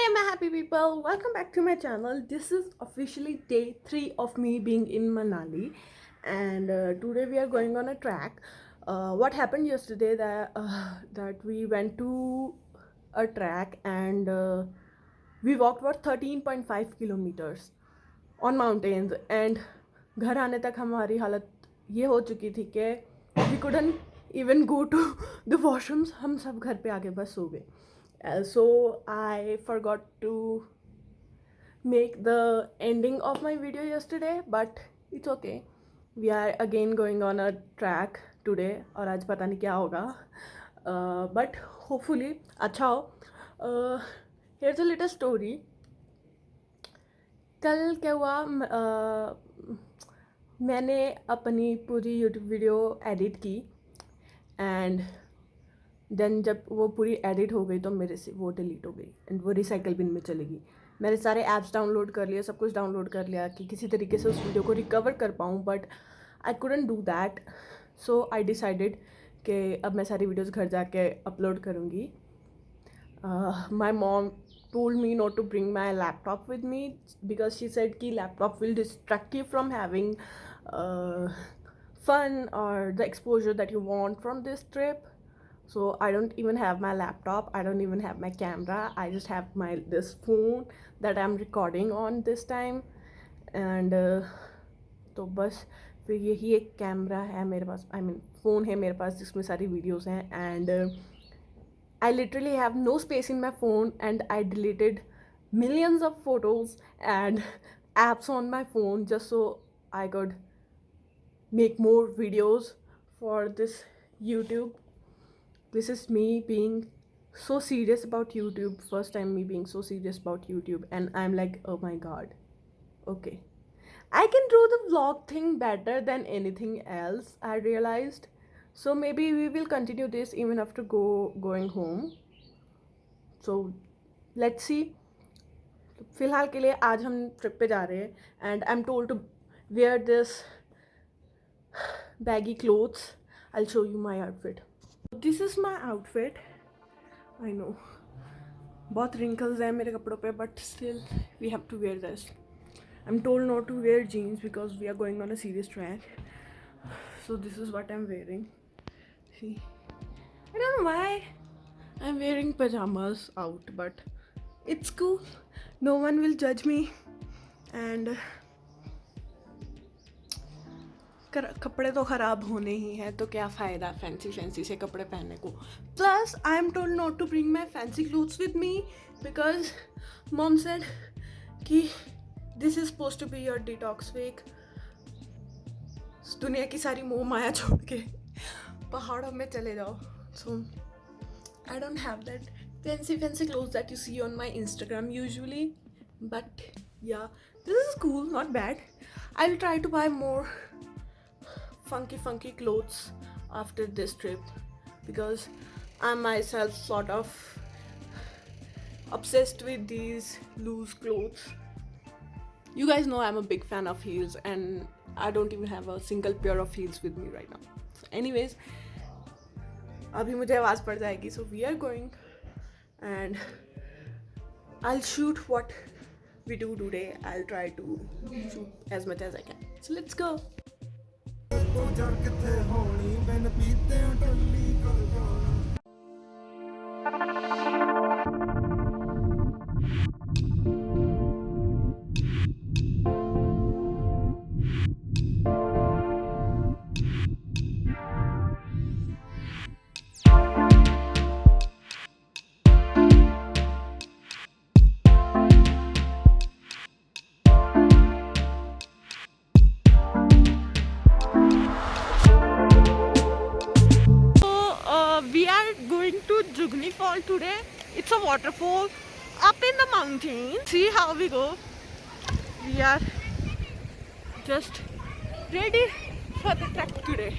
Hey my happy people, welcome back to my channel. This is officially day 3 of me being in Manali, and today we are going on a track. What happened yesterday that we went to a track and we walked for 13.5 kilometers on mountains, and घर आने तक हमारी हालत ये हो चुकी थी कि we couldn't even go to the washrooms. हम सब घर पे आके बस सो गए. So I forgot to make the ending of my video yesterday, but it's okay. We are again going on a track today और आज पता नहीं क्या होगा, but hopefully अच्छा हो. Here's a little story. कल क्या हुआ, मैंने अपनी पूरी YouTube वीडियो एडिट की एंड देन जब वो पूरी एडिट हो गई तो मेरे से वो डिलीट हो गई एंड वो रिसाइकल बिन में चली गई. मैंने सारे ऐप्स डाउनलोड कर लिए, सब कुछ डाउनलोड कर लिया कि किसी तरीके से उस वीडियो को रिकवर कर पाऊँ, but I couldn't do that. So I decided कि अब मैं सारी वीडियोस घर जाके अपलोड करूँगी. My mom told me not to bring my laptop with me because she said कि laptop will distract you from having fun or the exposure that you want from this trip. So I don't even have my laptop, I don't even have my camera, I just have this phone that I'm recording on this time. And तो बस फिर यही एक camera है मेरे पास, I mean phone है मेरे पास जिसमें सारी वीडियोस हैं. And I literally have no space in my phone and I deleted millions of photos and apps on my phone just so I could make more videos for this YouTube. This is me being so serious about YouTube, first time me being so serious about YouTube, and I'm like, oh my god, okay, I can do the vlog thing better than anything else, I realized. So maybe we will continue this even after going home. So let's see. फिलहाल के लिए आज हम trip पे जा रहे हैं and I'm told to wear this baggy clothes. I'll show you my outfit. This is my outfit. I know बहुत wrinkles हैं मेरे कपड़ों पे, but still we have to wear this. I'm told not to wear jeans because we are going on a serious track. So this is what I'm wearing. See, I don't know why I'm wearing pajamas out, but it's cool. No one will judge me. And कपड़े तो ख़राब होने ही हैं, तो क्या फ़ायदा fancy से कपड़े पहनने को. Plus I am told not to bring my fancy clothes with me because mom said कि this is supposed to be your detox week. दुनिया की सारी मोह माया छोड़ के पहाड़ों में चले जाओ. So I don't have that fancy clothes that you see on my Instagram usually, but yeah, this is cool, not bad. I'll try to buy more funky clothes after this trip because I'm myself sort of obsessed with these loose clothes. You guys know I'm a big fan of heels and I don't even have a single pair of heels with me right now. So anyways, अभी मुझे आवाज़ पड़ जाएगी. So we are going and I'll shoot what we do today. I'll try to shoot as much as I can. So let's go. We are going to Jogni Falls today. It's a waterfall up in the mountain. See how we go. We are just ready for the trek today.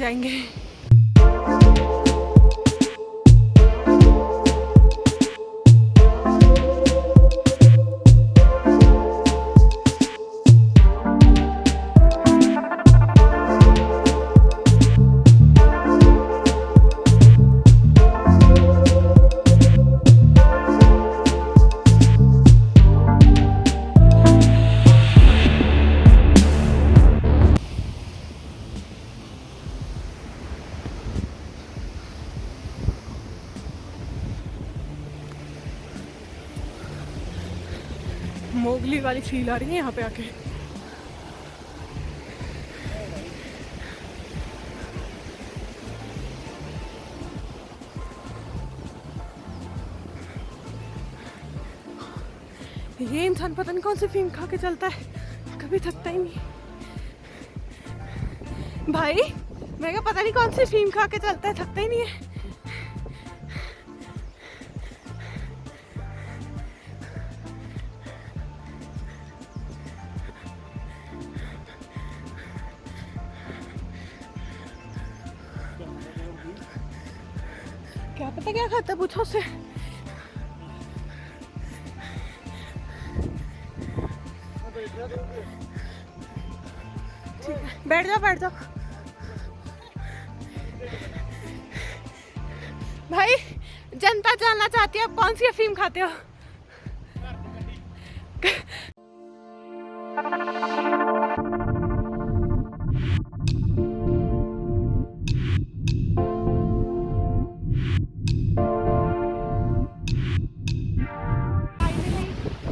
जाएंगे। Mowgli वाली feel आ रही है यहाँ पे आके। ये इंसान पता नहीं कौन सी फीम खा के चलता है, कभी थकता ही नहीं। भाई मैं क्या पता नहीं कौन सी फीम खा के चलता है, थकता ही नहीं है। क्या पता क्या खाता है, पूछो उससे। ठीक है, बैठ जाओ बैठ जाओ। भाई जनता जानना चाहती है आप कौन सी अफीम खाते हो।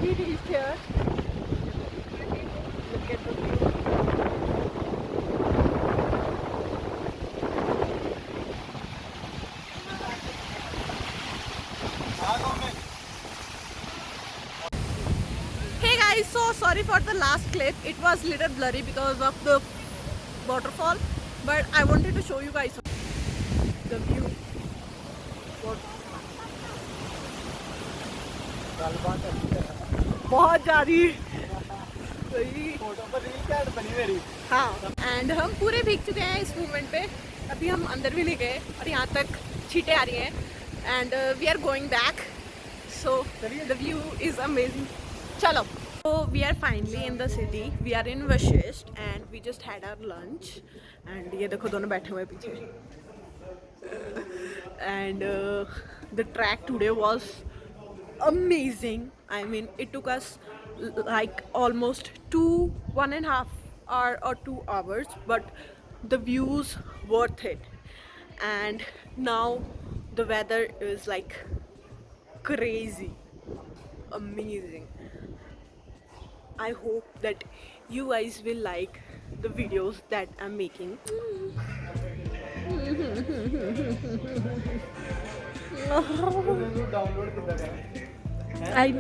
We reached here. Look at the view. Hey guys, so sorry for the last clip. It was little blurry because of the waterfall, but I wanted to show you guys the view. बहुत ज्यादा हाँ। And हम पूरे भीग चुके हैं इस movement पे, अभी हम अंदर भी नहीं गए और यहाँ तक छींटे आ रही हैं। And we are going back, so the view is amazing. चलो, so we are finally in the city. We are in Vashist and we just had our lunch. And ये देखो दोनों बैठे हुए पीछे। And the track today was amazing. I mean, it took us like almost 1.5 hour or 2 hours, but the views worth it. And now the weather is like crazy amazing. I hope that you guys will like the videos that I'm making. I